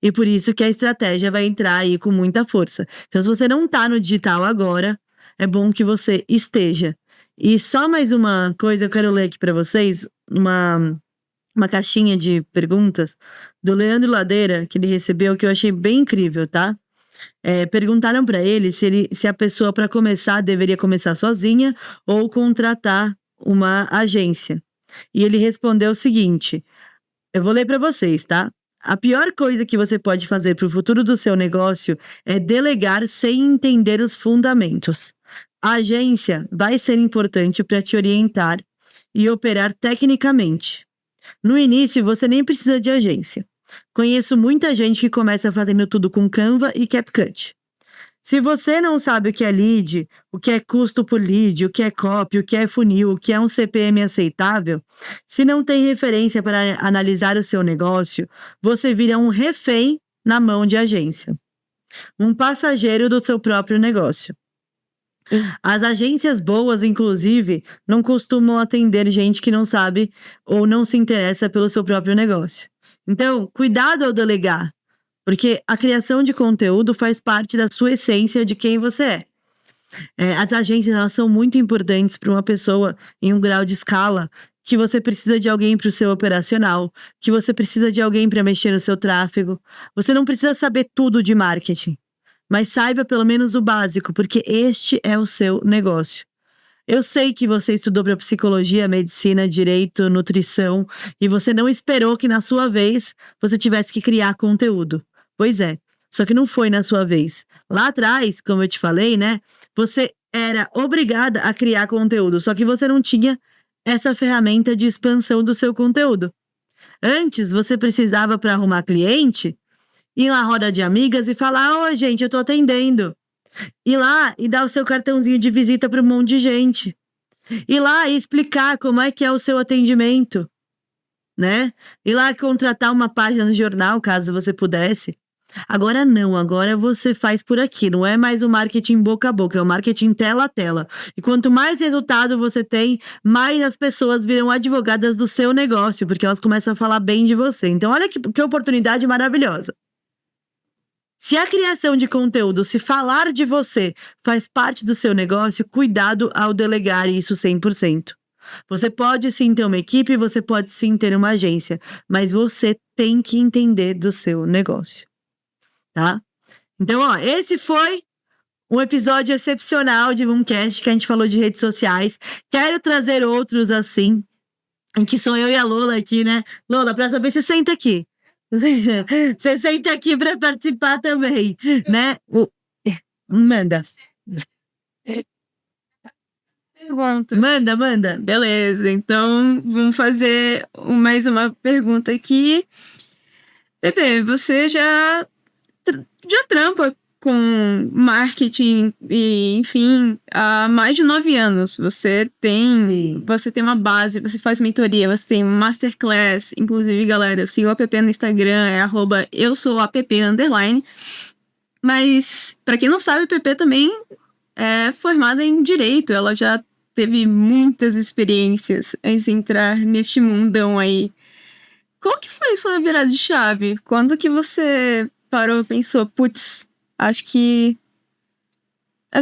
E por isso que a estratégia vai entrar aí com muita força. Então, se você não tá no digital agora, é bom que você esteja. E só mais uma coisa, eu quero ler aqui para vocês, uma caixinha de perguntas do Leandro Ladeira, que ele recebeu, que eu achei bem incrível, tá? Perguntaram para ele se a pessoa, para começar, deveria começar sozinha ou contratar uma agência. E ele respondeu o seguinte, eu vou ler para vocês, tá? A pior coisa que você pode fazer para o futuro do seu negócio é delegar sem entender os fundamentos. A agência vai ser importante para te orientar e operar tecnicamente. No início, você nem precisa de agência. Conheço muita gente que começa fazendo tudo com Canva e CapCut. Se você não sabe o que é lead, o que é custo por lead, o que é copy, o que é funil, o que é um CPM aceitável, se não tem referência para analisar o seu negócio, você vira um refém na mão de agência. Um passageiro do seu próprio negócio. As agências boas, inclusive, não costumam atender gente que não sabe ou não se interessa pelo seu próprio negócio. Então, cuidado ao delegar. Porque a criação de conteúdo faz parte da sua essência de quem você é. As agências, elas são muito importantes para uma pessoa em um grau de escala que você precisa de alguém para o seu operacional, que você precisa de alguém para mexer no seu tráfego. Você não precisa saber tudo de marketing, mas saiba pelo menos o básico, porque este é o seu negócio. Eu sei que você estudou para psicologia, medicina, direito, nutrição, e você não esperou que na sua vez você tivesse que criar conteúdo. Pois é, só que não foi na sua vez. Lá atrás, como eu te falei, né? Você era obrigada a criar conteúdo, só que você não tinha essa ferramenta de expansão do seu conteúdo. Antes, você precisava, para arrumar cliente, ir na roda de amigas e falar: "Ô, gente, eu tô atendendo." Ir lá e dar o seu cartãozinho de visita para um monte de gente. Ir lá e explicar como é que é o seu atendimento, né? Ir lá contratar uma página no jornal, caso você pudesse. Agora não, agora você faz por aqui, não é mais o marketing boca a boca, é o marketing tela a tela. E quanto mais resultado você tem, mais as pessoas viram advogadas do seu negócio, porque elas começam a falar bem de você. Então olha que oportunidade maravilhosa. Se a criação de conteúdo, se falar de você faz parte do seu negócio, cuidado ao delegar isso 100%. Você pode sim ter uma equipe, você pode sim ter uma agência, mas você tem que entender do seu negócio. Tá? Então, ó, esse foi um episódio excepcional de Moomcast, que a gente falou de redes sociais. Quero trazer outros assim, em que sou eu e a Lola aqui, né? Lola, próxima vez você senta aqui. Você senta aqui para participar também, né? Manda. Pergunta. Manda. Beleza, então vamos fazer mais uma pergunta aqui. Pepe, você já trampa com marketing e, enfim, há mais de 9 anos. Você tem uma base, você faz mentoria, você tem masterclass. Inclusive, galera, siga o app no Instagram, é @eusoapp_. Mas, pra quem não sabe, a Pepe também é formada em Direito. Ela já teve muitas experiências antes de entrar neste mundão aí. Qual que foi a sua virada de chave? Quando que você parou e pensou, putz, acho que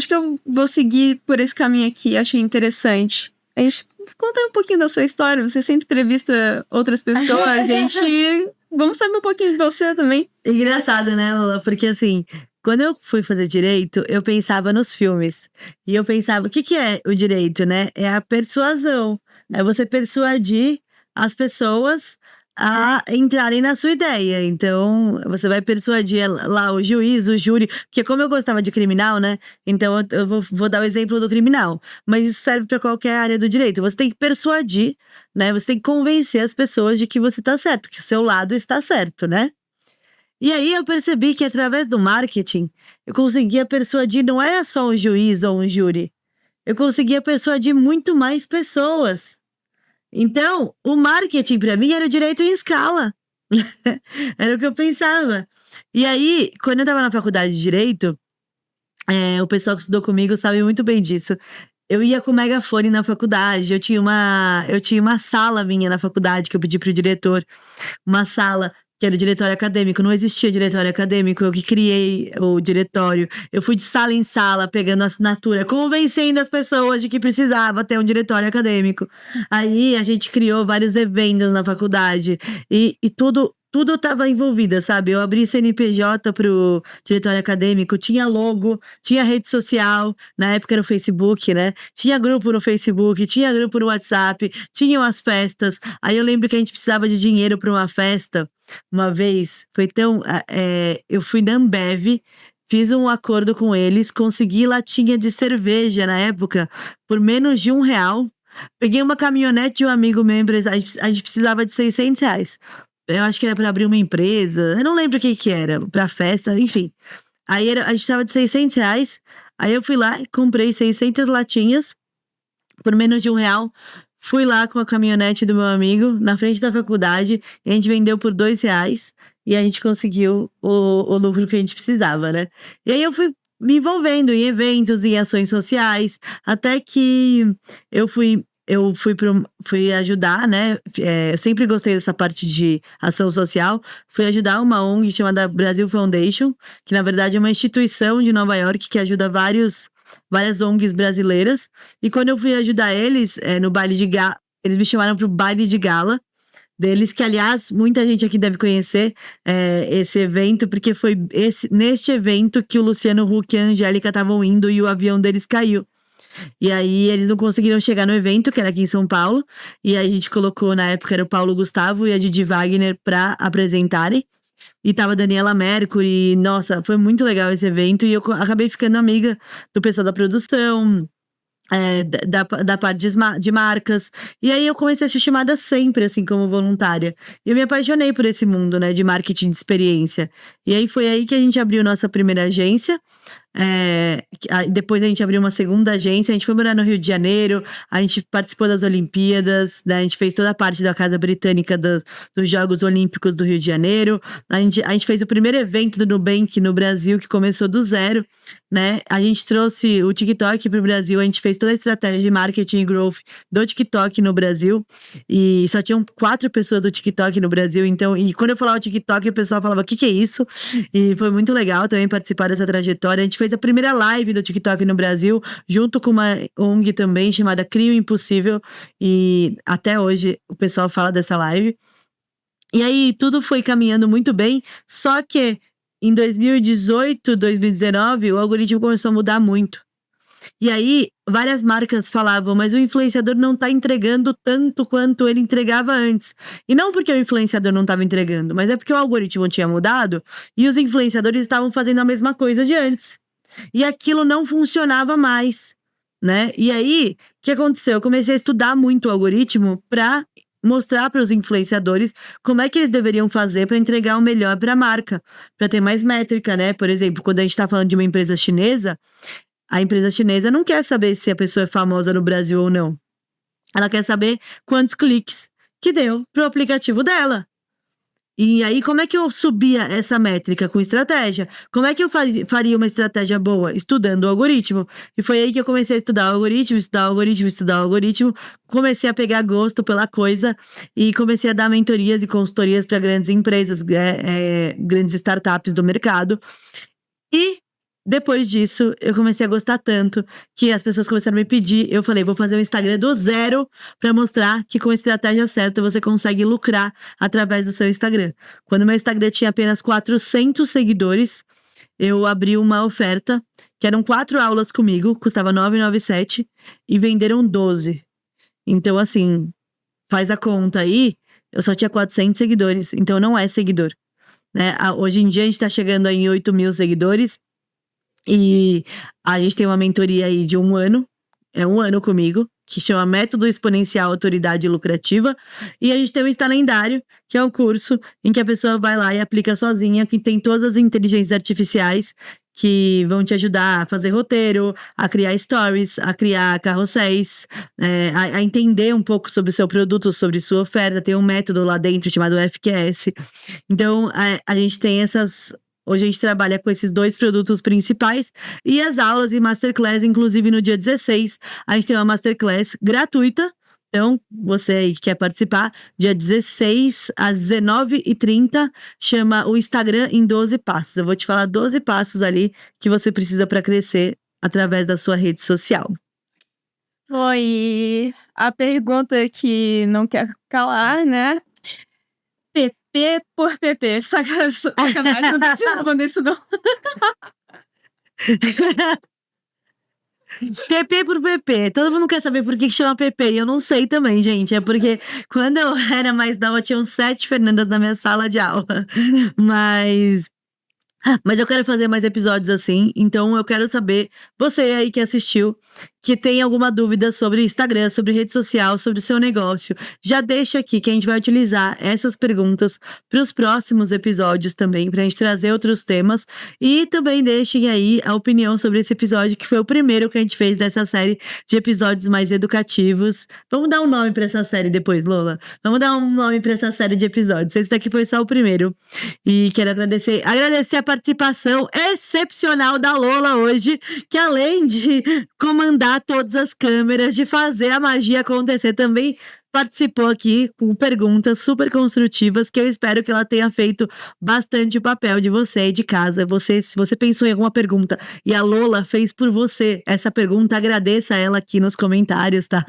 eu vou seguir por esse caminho aqui, achei interessante. A gente conta um pouquinho da sua história, você sempre entrevista outras pessoas, a gente... Vamos saber um pouquinho de você também. Engraçado, né, Lola? Porque assim, quando eu fui fazer direito, eu pensava nos filmes. E eu pensava, o que é o direito, né? É a persuasão. É você persuadir as pessoas a entrarem na sua ideia. Então, você vai persuadir lá o juiz, o júri, porque como eu gostava de criminal, né? Então, eu vou dar o exemplo do criminal, mas isso serve para qualquer área do direito. Você tem que persuadir, né? Você tem que convencer as pessoas de que você tá certo, que o seu lado está certo, né? E aí eu percebi que através do marketing, eu conseguia persuadir, não era só um juiz ou um júri, eu conseguia persuadir muito mais pessoas. Então, o marketing para mim era o direito em escala. Era o que eu pensava. E aí, quando eu estava na faculdade de Direito, o pessoal que estudou comigo sabe muito bem disso. Eu ia com megafone na faculdade, eu tinha uma sala minha na faculdade que eu pedi pro diretor, uma sala que era o diretório acadêmico, não existia diretório acadêmico, eu que criei o diretório. Eu fui de sala em sala, pegando assinatura, convencendo as pessoas de que precisava ter um diretório acadêmico. Aí a gente criou vários eventos na faculdade e tudo estava envolvida, sabe? Eu abri CNPJ pro diretório acadêmico, tinha logo, tinha rede social, na época era o Facebook, né? Tinha grupo no Facebook, tinha grupo no WhatsApp, tinham as festas. Aí eu lembro que a gente precisava de dinheiro para uma festa. Uma vez, foi tão. Eu fui na Ambev, fiz um acordo com eles, consegui latinha de cerveja na época por menos de R$ 1. Peguei uma caminhonete de um amigo meu, a gente precisava de R$ 600. Eu acho que era para abrir uma empresa, eu não lembro o que que era, para festa, enfim. Aí a gente precisava de R$ 600, aí eu fui lá e comprei 600 latinhas por menos de R$ 1. Fui lá com a caminhonete do meu amigo, na frente da faculdade, e a gente vendeu por R$ 2, e a gente conseguiu o lucro que a gente precisava, né? E aí eu fui me envolvendo em eventos, em ações sociais, até que fui ajudar, né? Eu sempre gostei dessa parte de ação social. Fui ajudar uma ONG chamada Brasil Foundation, que na verdade é uma instituição de Nova York que ajuda várias ONGs brasileiras. E quando eu fui ajudar eles no baile de gala, eles me chamaram para o baile de gala deles, que aliás muita gente aqui deve conhecer esse evento, porque foi neste evento que o Luciano Huck e a Angélica estavam indo e o avião deles caiu. E aí eles não conseguiram chegar no evento, que era aqui em São Paulo, e aí a gente colocou, na época era o Paulo Gustavo e a Didi Wagner para apresentarem. E tava a Daniela Mercury, nossa, foi muito legal esse evento. E eu acabei ficando amiga do pessoal da produção, da parte de marcas. E aí eu comecei a ser chamada sempre, assim, como voluntária. E eu me apaixonei por esse mundo, né, de marketing de experiência. E aí foi aí que a gente abriu nossa primeira agência. Depois a gente abriu uma segunda agência, a gente foi morar no Rio de Janeiro, a gente participou das Olimpíadas, né? A gente fez toda a parte da Casa Britânica dos Jogos Olímpicos do Rio de Janeiro. A gente fez o primeiro evento do Nubank no Brasil, que começou do zero, né? A gente trouxe o TikTok para o Brasil, a gente fez toda a estratégia de marketing e growth do TikTok no Brasil, e só tinham 4 pessoas do TikTok no Brasil. Então, e quando eu falava TikTok, o pessoal falava, o que é isso? E foi muito legal também participar dessa trajetória. A gente fez a primeira live do TikTok no Brasil, junto com uma ONG também, chamada Crio Impossível, e até hoje o pessoal fala dessa live. E aí tudo foi caminhando muito bem, só que em 2018, 2019, o algoritmo começou a mudar muito. E aí, várias marcas falavam, mas o influenciador não tá entregando tanto quanto ele entregava antes. E não porque o influenciador não estava entregando, mas é porque o algoritmo tinha mudado e os influenciadores estavam fazendo a mesma coisa de antes. E aquilo não funcionava mais, né? E aí, o que aconteceu? Eu comecei a estudar muito o algoritmo para mostrar para os influenciadores como é que eles deveriam fazer para entregar o melhor para a marca, para ter mais métrica, né? Por exemplo, quando a gente está falando de uma empresa chinesa, a empresa chinesa não quer saber se a pessoa é famosa no Brasil ou não. Ela quer saber quantos cliques que deu pro aplicativo dela. E aí, como é que eu subia essa métrica? Com estratégia. Como é que eu faria uma estratégia boa? Estudando o algoritmo. E foi aí que eu comecei a estudar o algoritmo, estudar o algoritmo, estudar o algoritmo. Comecei a pegar gosto pela coisa e comecei a dar mentorias e consultorias para grandes empresas, grandes startups do mercado. E depois disso, eu comecei a gostar tanto que as pessoas começaram a me pedir. Eu falei, vou fazer um Instagram do zero para mostrar que com a estratégia certa você consegue lucrar através do seu Instagram. Quando meu Instagram tinha apenas 400 seguidores, eu abri uma oferta, que eram 4 aulas comigo, custava R$ 9,97 e venderam 12. Então, assim, faz a conta aí eu só tinha 400 seguidores, então não é seguidor, né? Hoje em dia a gente tá chegando aí em 8.000 seguidores e a gente tem uma mentoria aí de 1 ano, é 1 ano comigo, que chama Método Exponencial Autoridade Lucrativa, e a gente tem o Instalendário, que é um curso em que a pessoa vai lá e aplica sozinha, que tem todas as inteligências artificiais que vão te ajudar a fazer roteiro, a criar stories, a criar carrosséis, a entender um pouco sobre o seu produto, sobre sua oferta. Tem um método lá dentro chamado FQS. Então, a gente tem essas. Hoje a gente trabalha com esses 2 produtos principais e as aulas e masterclass, inclusive no dia 16, a gente tem uma masterclass gratuita. Então, você aí que quer participar, dia 16 às 19h30, chama o Instagram em 12 passos. Eu vou te falar 12 passos ali que você precisa para crescer através da sua rede social. Foi a pergunta que não quer calar, né? PP por PP. Sacanagem, não preciso responder isso não. PP por PP. Todo mundo quer saber por que chama PP. E eu não sei também, gente. É porque quando eu era mais nova, tinham 7 Fernandas na minha sala de aula. Mas eu quero fazer mais episódios assim, então eu quero saber, você aí que assistiu, que tem alguma dúvida sobre Instagram, sobre rede social, sobre o seu negócio, já deixa aqui que a gente vai utilizar essas perguntas para os próximos episódios também, para a gente trazer outros temas, e também deixem aí a opinião sobre esse episódio, que foi o primeiro que a gente fez dessa série de episódios mais educativos. Vamos dar um nome para essa série depois, Lola? Vamos dar um nome para essa série de episódios. Esse daqui foi só o primeiro. E quero agradecer a participação excepcional da Lola hoje, que além de comandar todas as câmeras, de fazer a magia acontecer, também participou aqui com perguntas super construtivas, que eu espero que ela tenha feito bastante o papel de você aí de casa. Se você pensou em alguma pergunta e a Lola fez por você essa pergunta, agradeça ela aqui nos comentários, tá?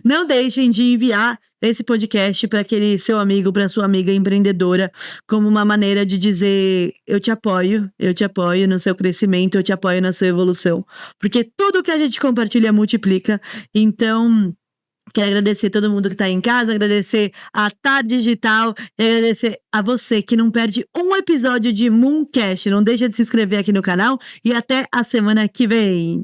Não deixem de enviar esse podcast para aquele seu amigo, para sua amiga empreendedora, como uma maneira de dizer: eu te apoio no seu crescimento, eu te apoio na sua evolução, porque tudo que a gente compartilha multiplica. Então, quero agradecer todo mundo que está aí em casa, agradecer a Tá Digital e agradecer a você que não perde um episódio de Mooncast. Não deixa de se inscrever aqui no canal e até a semana que vem.